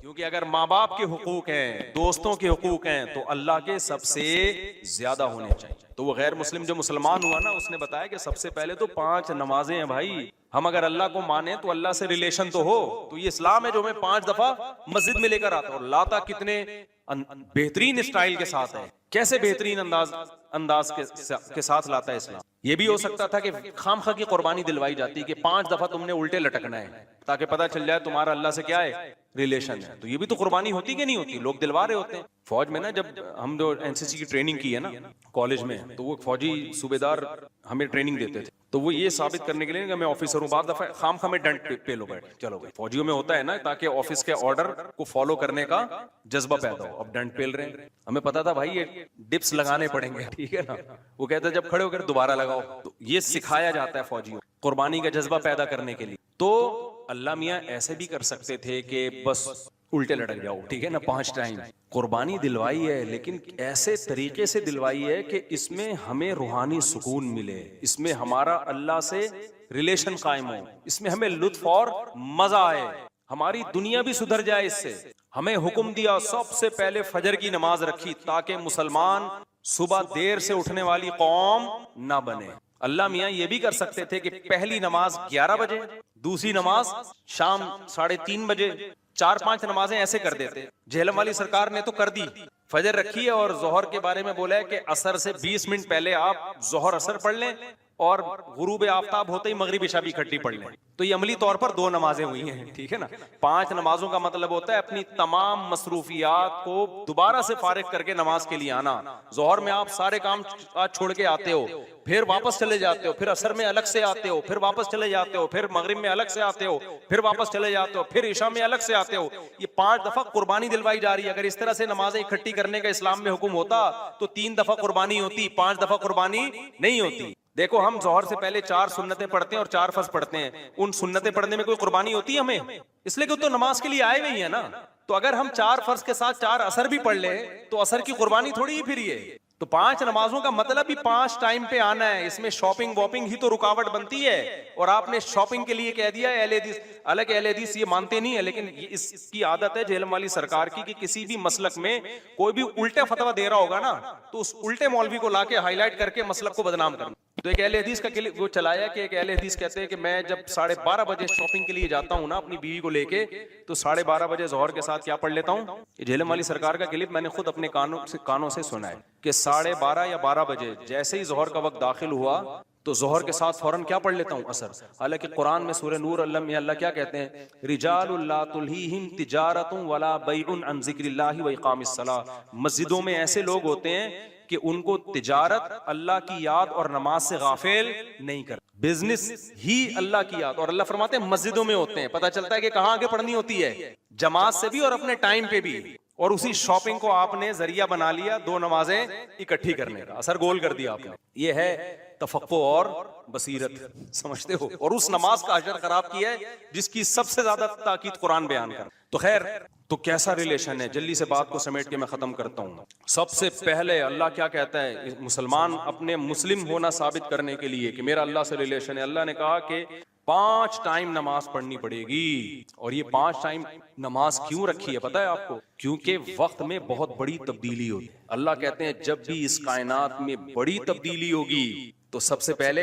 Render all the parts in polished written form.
क्योंकि अगर माँ बाप के हुकूक हैं, दोस्तों के हुकूक हैं, तो अल्लाह के सबसे ज्यादा होने चाहिए। तो वो गैर मुस्लिम जो मुसलमान हुआ ना, उसने बताया कि सबसे पहले तो 5 नमाजें हैं भाई। हम अगर अल्लाह को माने तो अल्लाह से रिलेशन तो हो। तो ये इस्लाम है जो हमें 5 दफा मस्जिद में लेकर आता है। और लाता कितने बेहतरीन स्टाइल के साथ है, कैसे बेहतरीन अंदाज के साथ लाता है इस्लाम। ये भी हो सकता था कि खामखा की कुर्बानी दिलवाई जाती कि 5 दफा तुमने उल्टे लटकना है, ताकि पता चल जाए तुम्हारा अल्लाह से क्या है, रिलेशन है। तो ये भी तो कुर्बानी होती कि नहीं होती, लोग दिलवा रहे होते हैं। फौज में ना, जब हम जो एनसीसी की ट्रेनिंग की है ना कॉलेज में, तो वो फौजी सूबेदार हमें ट्रेनिंग देते थे। तो वो ये साबित करने के लिए कि मैं ऑफिसर हूँ, बाद दफा खामखा में डंड पे लो बैठ चलो भाई। फौजियों में होता है ना, ताकि ऑफिस के ऑर्डर को फॉलो करने का जज्बा पैदा हो। अब डंड पेल रहे हैं, हमें पता था भाई ये डिप्स लगाने पड़ेंगे, ठीक है ना। वो कहते हैं जब खड़े होकर दोबारा लगाओ। तो ये सिखाया जाता है फौजियों, कुर्बानी का जज्बा पैदा करने के लिए। तो अल्लाह मियाँ ऐसे भी कर सकते थे कि बस उल्टे लटक जाओ, ठीक है ना, 5 टाइम कुर्बानी दिलवाई है, लेकिन ऐसे तरीके से दिलवाई है कि इसमें हमें रूहानी सुकून मिले, इसमें हमारा अल्लाह से रिलेशन कायम हो, इसमें हमें लुत्फ और मजा आए, हमारी दुनिया भी सुधर जाए इससे। हमें हुक्म दिया सबसे पहले फजर की नमाज रखी, ताकि मुसलमान सुबह देर से उठने वाली कौम ना बने। अल्लाह मियाँ ये भी कर सकते थे कि पहली नमाज 11 बजे, दूसरी नमाज शाम 3:30 बजे, 4-5 नमाजें ऐसे कर देते। झेलम वाली सरकार ने तो कर दी, फजर रखी है और जोहर के बारे में बोला है कि असर से 20 मिनट पहले आप जोहर असर पढ़ लें और गुरूब आफ्ताब होते ही मगरिब इशा भी इकट्ठी पढ़ लें। तो ये अमली तौर पर 2 नमाजें हुई हैं, ठीक है ना। 5 नमाजों का मतलब होता है अपनी तमाम मसरूफियात को दोबारा से फारिग करके नमाज के लिए आना। जोहर में आप सारे काम छोड़ के आते हो, फिर वापस चले जाते हो, फिर असर में अलग से आते हो, फिर वापस चले जाते हो, फिर मगरिब में अलग से आते हो, फिर वापस चले जाते हो, फिर इशा में अलग से आते हो। ये 5 दफा कुर्बानी दिलवाई जा रही है। अगर इस तरह से नमाजें इकट्ठी करने का इस्लाम में हुक्म होता तो 3 दफा कुर्बानी होती, 5 दफा कुर्बानी नहीं होती। देखो, हम जोहर से पहले 4 सुन्नतें पढ़ते हैं और 4 फर्ज पढ़ते हैं। उन सुन्नतें पढ़ने में कोई कुर्बानी होती है हमें? इसलिए कि तो नमाज के लिए आए हुए ही है ना। तो अगर हम 4 फर्ज के साथ 4 असर भी पढ़ ले तो असर की कुर्बानी थोड़ी ही फिर ये। तो 5 नमाजों का मतलब भी 5 टाइम पे आना है। इसमें शॉपिंग वॉपिंग ही तो रुकावट बनती है, और आपने शॉपिंग के लिए कह दिया है अहले हदीस। हालांकि अहले हदीस ये मानते नहीं है, लेकिन इसकी आदत है झेलम वाली सरकार की कि किसी भी मसलक में कोई भी उल्टे फतवा दे रहा होगा ना, तो उस उल्टे मौलवी को लाके हाईलाइट करके मसलक को बदनाम करना। तो एक अहले हदीस का क्लिप वो चलाया कि एक अहले हदीस कहते हैं कि मैं जब 12:30 बजे शॉपिंग के लिए जाता हूँ ना अपनी बीवी को लेके, तो 12:30 बजे जोहर के साथ क्या पढ़ लेता हूँ। झेलम वाली सरकार का क्लिप मैंने खुद अपने कानों से सुना है कि 12:30 या 12 बजे जैसे ही जोहर का वक्त दाखिल हुआ तो जोहर के साथ फौरन क्या पढ़ लेता हूँ, असर। हालांकि कुरान में सूरह नूर अल्लाह क्या कहते हैं, रिजालुल ला तुल्हीहिम तिजारतुन वला बैउन अन जिक्रिल्लाहि व इकामिस सलाह। मस्जिदों में ऐसे लोग होते हैं कि उनको तिजारत, अल्लाह की याद और नमाज से गाफिल नहीं कर, बिजनेस ही अल्लाह की याद। और अल्लाह फरमाते हैं मस्जिदों में होते हैं। पता चलता है कि कहाँ आगे पढ़नी होती है, जमात से भी और अपने टाइम पे भी। और उसी शॉपिंग को आपने जरिया बना लिया 2 नमाजें इकट्ठी करने का, असर गोल कर दिया आपने। ये है तफक्को और बसीरत, समझते हो। और उस नमाज का अजर खराब किया है जिसकी सबसे ज्यादा ताकीद कुरान बयान कर। तो खैर, तो कैसा रिलेशन है, जल्दी से बात को समेट के मैं खत्म करता हूँ। सबसे पहले अल्लाह क्या कहता है, मुसलमान अपने मुस्लिम होना साबित करने के लिए कि मेरा अल्लाह से रिलेशन है, अल्लाह ने कहा कि 5 टाइम नमाज पढ़नी पड़ेगी। और ये 5 टाइम नमाज क्यों रखी है पता है आपको? क्योंकि वक्त में बहुत बड़ी तब्दीली होती है। अल्लाह कहते हैं जब भी इस कायनात में बड़ी तब्दीली होगी तो सबसे पहले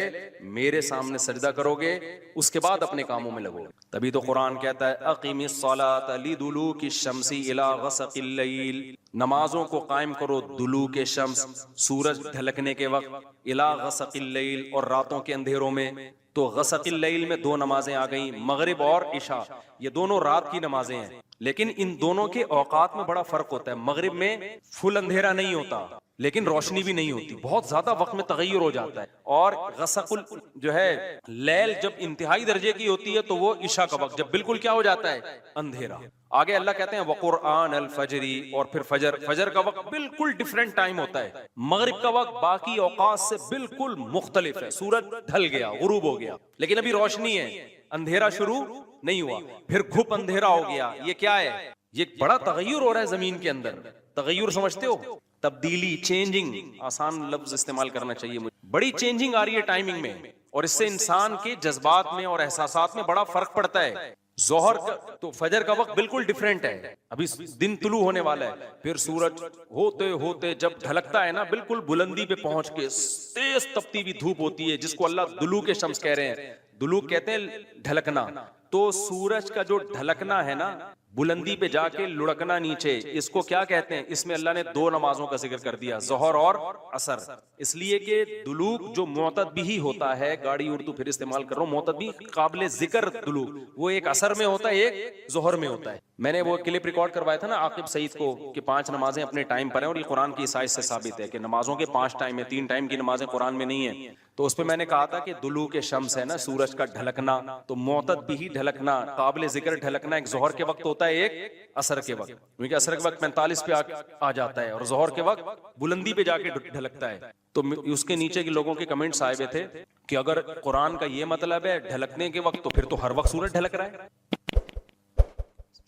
मेरे सामने सजदा करोगे, उसके बाद अपने कामों में लगोगे। तभी तो कुरान कहता है अक़ीमिस्सलात लिदुलूकी शम्सी इला गसक़िल लैल, नमाजों को कायम करो दुलूके शम्स, सूरज ढलकने के वक्त, इला गसक़िल लैल, और रातों के अंधेरों में। तो गसक़िल लैल में 2 नमाजें आ गई, मगरिब और इशा। ये दोनों रात की नमाजें हैं, लेकिन इन दोनों के औकात में बड़ा फर्क होता है। मगरिब में फुल अंधेरा नहीं होता, लेकिन रोशनी भी नहीं होती, बहुत ज्यादा वक्त में तगय्युर हो जाता है। और गसकुल जो है लैल जब इंतहाई दर्जे की होती है तो वो इशा का वक्त, जब बिल्कुल क्या हो जाता है, अंधेरा। आगे अल्लाह कहते हैं वक़ुरआन अल फजरी, और फिर फजर का वक्त बिल्कुल डिफरेंट टाइम होता है। मगरिब का वक्त बाकी औकात से बिल्कुल मुख्तलिफ है। सूरज ढल गया, गुरूब हो गया, लेकिन अभी रोशनी है, अंधेरा शुरू नहीं हुआ, फिर घुप अंधेरा हो गया। ये क्या है? ये बड़ा तगय्युर हो रहा है जमीन के अंदर। तगय्युर समझते हो, तब्दीली, चेंजिंग, आसान लफ्ज इस्तेमाल करना चाहिए मुझे। बड़ी चेंजिंग आ रही है टाइमिंग में, और इससे इंसान के जज्बात में और एहसासात में बड़ा फर्क पड़ता है। जोहर का तो फजर का वक्त बिल्कुल डिफरेंट है, अभी दिन तुलू होने वाला है, फिर सूरज होते होते जब ढलकता है ना, बिल्कुल बुलंदी पे पहुंच के तेज तपती हुई धूप होती है, जिसको अल्लाह दुलूक शम्स कह रहे हैं। दुलूक कहते हैं ढलकना। तो सूरज का जो ढलकना है ना, बुलंदी पे जाके लुढ़कना नीचे, इसको क्या कहते हैं? इसमें अल्लाह ने दो नमाजों का जिक्र कर दिया, जोहर और असर। इसलिए कि दुलूक जो मुअतद भी होता है, गाड़ी उर्दू फिर इस्तेमाल कर रहा हूं, मुअतद भी काबिल जिक्र दुलूक, वो एक असर में होता है, एक जोहर में होता है। मैंने वो क्लिप रिकॉर्ड करवाया था ना आकिब सईद को कि 5 नमाजें अपने टाइम पर हैं, और ये कुरान की ईसाई से साबित है कि नमाजों के 5 टाइम है, 3 टाइम की नमाजें कुरान में नहीं है। तो उस पर मैंने कहा था कि दुलूक शम्स है ना, सूरज का ढलकना, तो मुअतद भी ढलकना, काबिल जिक्र ढलकना एक जोहर के वक्त होता है, एक असर के वक्त, क्योंकि असर के वक्त 45 पे आ जाता है और जोहर के वक्त बुलंदी पे जाके ढलकता है। तो उसके नीचे के लोगों के कमेंट्स आए हुए थे कि अगर कुरान का ये मतलब है ढलकने के वक्त, तो फिर तो हर वक्त सूरज ढलक रहा है।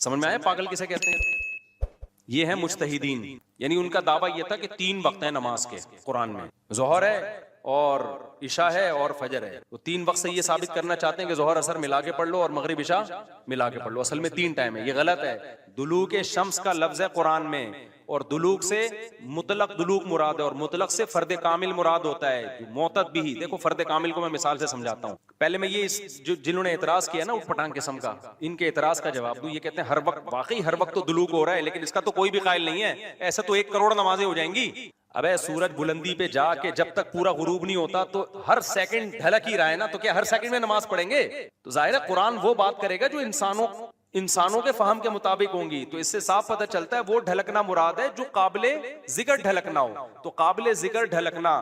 समझ में आया पागल किसे कहते हैं? ये है मुज्तहिदीन, यानी उनका दावा ये था कि 3 वक्त है नमाज के कुरान में, जोहर है और इशा है और फजर है। तो 3 वक्त से ये साबित करना चाहते हैं कि जोहर असर मिला के पढ़ लो और मगरिब इशा मिला के पढ़ लो, असल में 3 टाइम है। ये गलत है। दुलूक शम्स का लफ्ज है कुरान में, और दुलूक से मुतलक दुलूक मुराद है, और मुतलक से फर्द कामिल मुराद होता है। मुअतद भी, देखो फर्द कामिल को मैं मिसाल से समझाता हूँ। पहले मैं ये जिन्होंने एतराज किया ना उटपटांग किस्म का, इनके एतराज का जवाब दूं। ये कहते हैं हर वक्त, वाकई हर वक्त तो दुलूक हो रहा है, लेकिन इसका तो कोई भी कायल नहीं है, ऐसा तो 1 करोड़ नमाजें हो जाएंगी। अबे सूरज बुलंदी पे जाके जब तक पूरा गुरूब नहीं होता तो हर सेकंड ढलक ही रहा है ना, तो क्या हर सेकंड में नमाज पढ़ेंगे? तो जाहिर है कुरान वो बात करेगा जो इंसानों के फहम के मुताबिक होंगी। तो इससे साफ पता चलता है वो ढलकना मुराद है जो काबिले जिक्र ढलकना हो। तो काबिले जिक्र ढलकना,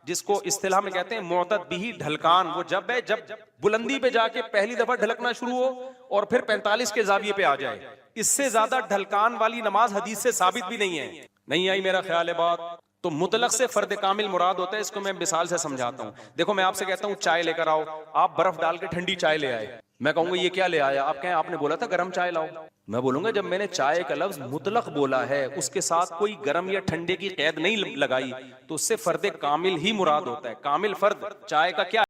जिसको इस्तिलाह में कहते हैं मुअतद बिही ढलकान, वो जब है जब बुलंदी पे जाके पहली दफा ढलकना शुरू हो और फिर 45 के जाविये पे आ जाए। इससे ज्यादा ढलकान वाली नमाज हदीस से साबित भी नहीं है। नहीं आई मेरा ख्याल है बात? तो मुतलक से फर्द कामिल मुराद होता है। इसको मैं मिसाल से समझाता हूँ। देखो मैं आपसे कहता हूँ चाय लेकर आओ, आप बर्फ डाल के ठंडी चाय ले आए, मैं कहूंगा ये क्या ले आया? आप कहें आपने बोला था गरम चाय लाओ। मैं बोलूंगा जब मैंने चाय का लफ्ज मुतलक बोला है, उसके साथ कोई गरम या ठंडे की कैद नहीं लगाई, तो उससे फर्द कामिल ही मुराद होता है। कामिल फर्द चाय का क्या